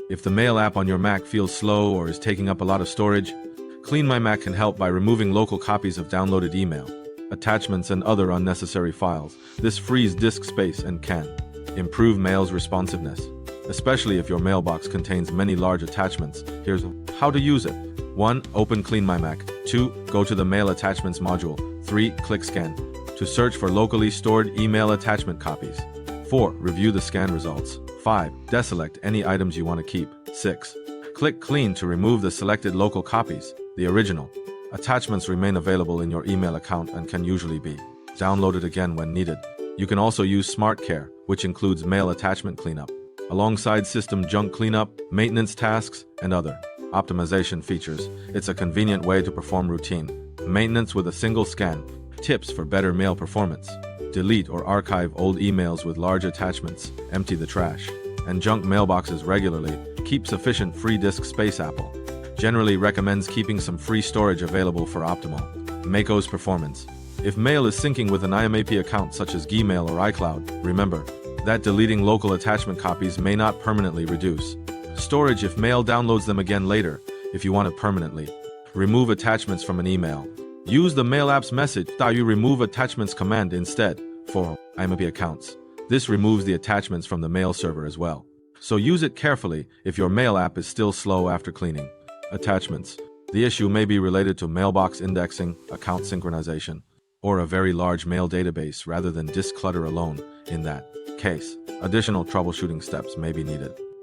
If the Mail app on your Mac feels slow or is taking up a lot of storage, CleanMyMac can help by removing local copies of downloaded email, attachments, and other unnecessary files. This frees disk space and can improve Mail's responsiveness, especially if your mailbox contains many large attachments. Here's how to use it. 1. Open CleanMyMac. 2. Go to the Mail Attachments module. 3. Click Scan to search for locally stored email attachment copies. 4. Review the scan results. 5. Deselect any items you want to keep. 6. Click Clean to remove the selected local copies. The original attachments remain available in your email account and can usually be downloaded again when needed. You can also use Smart Care, which includes mail attachment cleanup, alongside system junk cleanup, maintenance tasks, and other optimization features. It's a convenient way to perform routine maintenance with a single scan. Tips for better mail performance: delete or archive old emails with large attachments, empty the trash and junk mailboxes regularly, keep sufficient free disk space. Apple generally recommends keeping some free storage available for optimal Maco's performance. If mail is syncing with an IMAP account such as Gmail or iCloud, remember that deleting local attachment copies may not permanently reduce storage if mail downloads them again later. If you want to permanently remove attachments from an email, use the Mail app's message "you remove attachments" command instead for IMAP accounts. This removes the attachments from the mail server as well, so use it carefully if your Mail app is still slow after cleaning attachments. The issue may be related to mailbox indexing, account synchronization, or a very large mail database rather than disk clutter alone. In that case, additional troubleshooting steps may be needed.